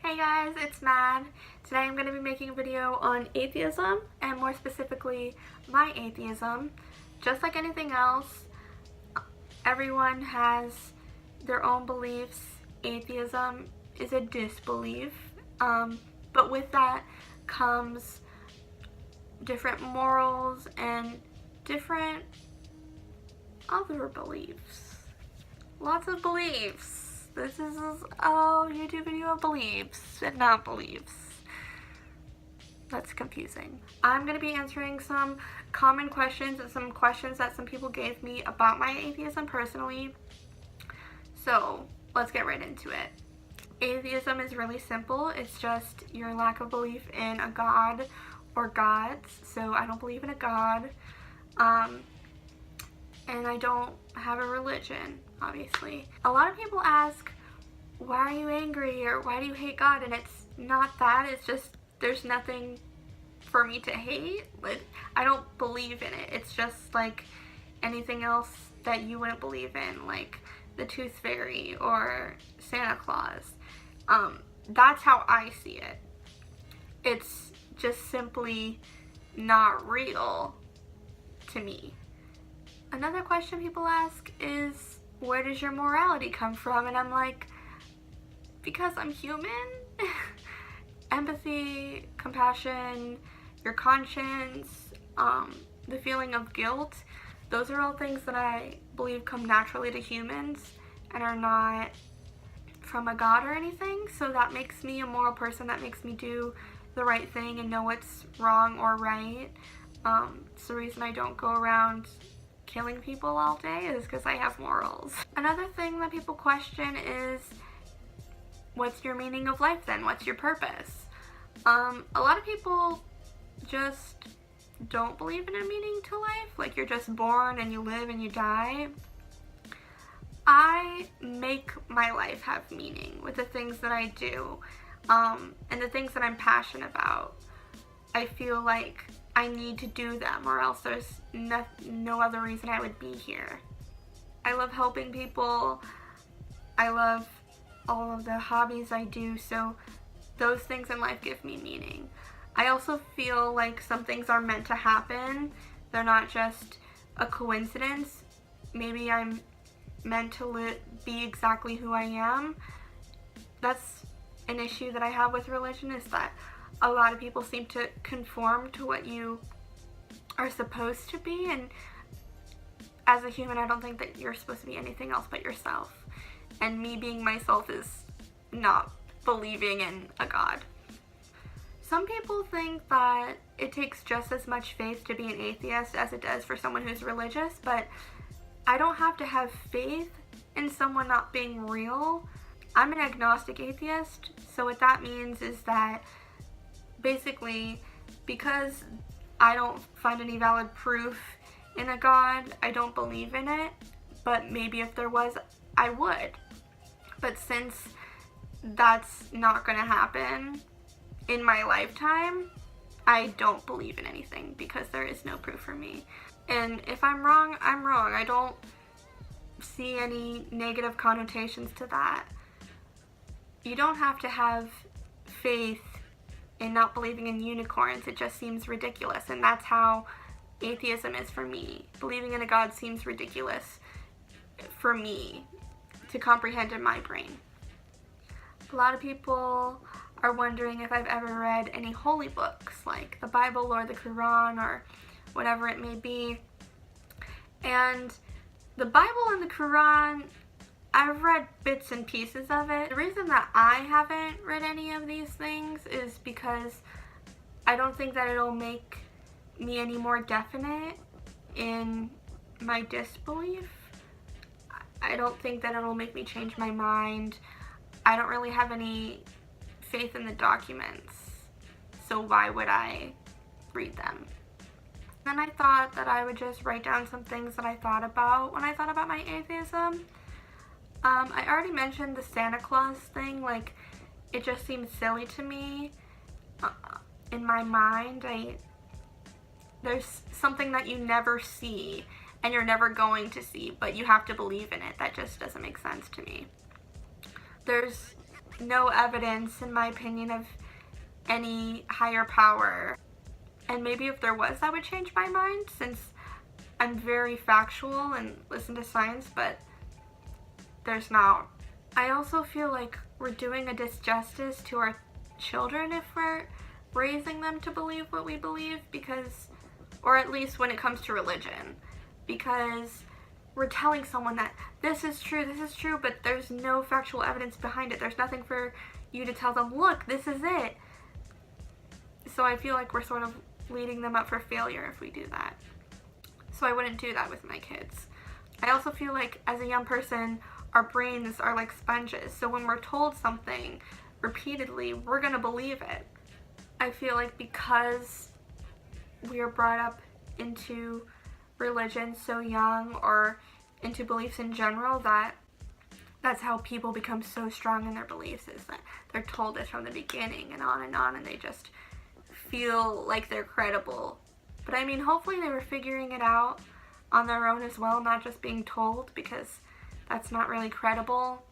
Hey guys, it's Mad. Today I'm going to be making a video on atheism, and more specifically, my atheism. Just like anything else, everyone has their own beliefs. Atheism is a disbelief, but with that comes different morals and different other beliefs. Lots of beliefs. This is a YouTube video of beliefs and not beliefs. That's confusing. I'm going to be answering some common questions and some questions that some people gave me about my atheism personally. So let's get right into it. Atheism is really simple. It's just your lack of belief in a god or gods. So I don't believe in a god. And I don't have a religion, obviously. A lot of people ask, why are you angry, or why do you hate God? And it's not that, it's just there's nothing for me to hate. Like, I don't believe in it. It's just like anything else that you wouldn't believe in, like the Tooth Fairy or Santa Claus. That's how I see it. It's just simply not real to me. Another question people ask is, where does your morality come from? And I'm like, because I'm human. Empathy, compassion, your conscience, the feeling of guilt, those are all things that I believe come naturally to humans and are not from a god or anything. So that makes me a moral person. That makes me do the right thing and know what's wrong or right. It's the reason I don't go around killing people all day, is because I have morals. Another thing that people question is, what's your meaning of life then? What's your purpose? A lot of people just don't believe in a meaning to life, like you're just born and you live and you die. I make my life have meaning with the things that I do, and the things that I'm passionate about. I feel like I need to do them, or else there's no other reason I would be here. I love helping people. I love all of the hobbies I do, so those things in life give me meaning. I also feel like some things are meant to happen. They're not just a coincidence. Maybe I'm meant to be exactly who I am. That's an issue that I have with religion, is that a lot of people seem to conform to what you are supposed to be, and as a human, I don't think that you're supposed to be anything else but yourself. And me being myself is not believing in a god. Some people think that it takes just as much faith to be an atheist as it does for someone who's religious, but I don't have to have faith in someone not being real. I'm an agnostic atheist, so what that means is that basically, because I don't find any valid proof in a god, I don't believe in it, but maybe if there was, I would. But since that's not gonna happen in my lifetime, I don't believe in anything because there is no proof for me. And if I'm wrong, I'm wrong. I don't see any negative connotations to that. You don't have to have faith in not believing in unicorns. It just seems ridiculous, and that's how atheism is for me. Believing in a god seems ridiculous for me to comprehend in my brain. A lot of people are wondering if I've ever read any holy books like the Bible or the Quran or whatever it may be. And the Bible and the Quran, I've read bits and pieces of it. The reason that I haven't read any of these things is because I don't think that it'll make me any more definite in my disbelief. I don't think that it'll make me change my mind. I don't really have any faith in the documents, so why would I read them? Then I thought that I would just write down some things that I thought about when I thought about my atheism. I already mentioned the Santa Claus thing. Like, it just seems silly to me. In my mind, there's something that you never see and you're never going to see, but you have to believe in it. That just doesn't make sense to me. There's no evidence, in my opinion, of any higher power. And maybe if there was, that would change my mind, since I'm very factual and listen to science, but there's not. I also feel like we're doing a disjustice to our children if we're raising them to believe what we believe, because, or at least when it comes to religion, because we're telling someone that this is true, but there's no factual evidence behind it. There's nothing for you to tell them, look, this is it. So I feel like we're sort of leading them up for failure if we do that. So I wouldn't do that with my kids. I also feel like as a young person, our brains are like sponges. So when we're told something repeatedly, we're gonna believe it. I feel like because we are brought up into religion so young, or into beliefs in general, that's how people become so strong in their beliefs, is that they're told this from the beginning and on, and they just feel like they're credible. But I mean, hopefully they were figuring it out on their own as well, not just being told, because that's not really credible.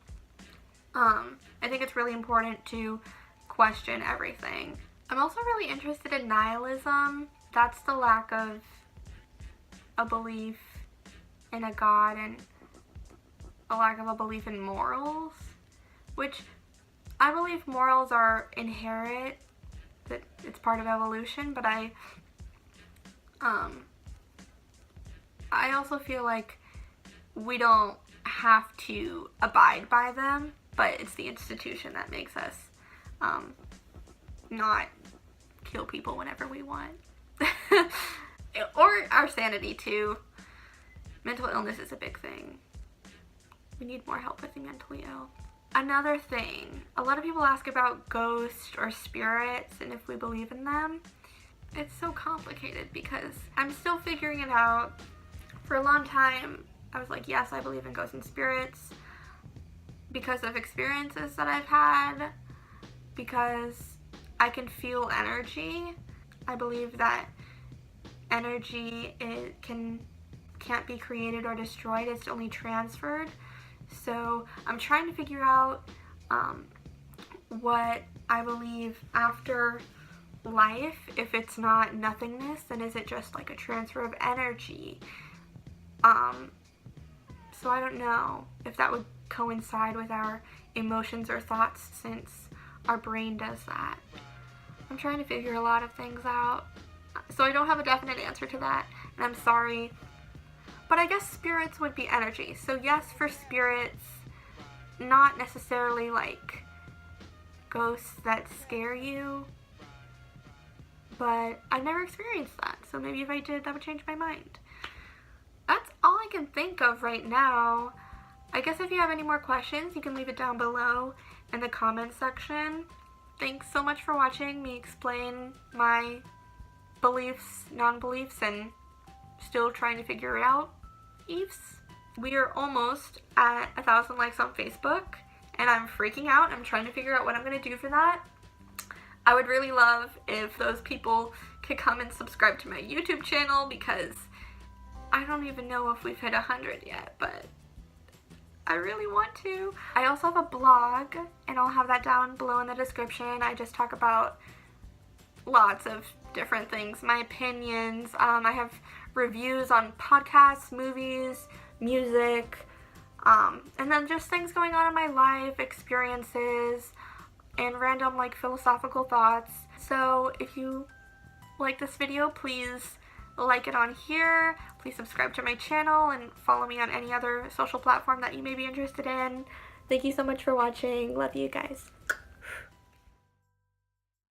I think it's really important to question everything. I'm also really interested in nihilism. That's the lack of a belief in a God and a lack of a belief in morals, which I believe morals are inherent, that it's part of evolution, but I also feel like we don't have to abide by them, but it's the institution that makes us not kill people whenever we want. Or our sanity too. Mental illness is a big thing. We need more help with the mentally ill. Another thing, a lot of people ask about ghosts or spirits and if we believe in them. It's so complicated because I'm still figuring it out. For a long time, I was like, yes, I believe in ghosts and spirits because of experiences that I've had, because I can feel energy. I believe that energy can't be created or destroyed, it's only transferred. So I'm trying to figure out what I believe after life. If it's not nothingness, then is it just like a transfer of energy? So I don't know if that would coincide with our emotions or thoughts, since our brain does that. I'm trying to figure a lot of things out. So I don't have a definite answer to that, and I'm sorry. But I guess spirits would be energy. So yes, for spirits, not necessarily like ghosts that scare you, but I've never experienced that. So maybe if I did, that would change my mind. That's all I can think of right now. I guess if you have any more questions, you can leave it down below in the comment section. Thanks so much for watching me explain my beliefs, non-beliefs, and still trying to figure it out. Eves. We are almost at 1,000 likes on Facebook, and I'm freaking out. I'm trying to figure out what I'm going to do for that. I would really love if those people could come and subscribe to my YouTube channel, because I don't even know if we've hit 100 yet, but I really want to. I also have a blog, and I'll have that down below in the description. I just talk about lots of different things, my opinions. I have reviews on podcasts, movies, music, and then just things going on in my life, experiences, and random like philosophical thoughts. So if you like this video, please like it on here. Please subscribe to my channel and follow me on any other social platform that you may be interested in. Thank you so much for watching. Love you guys.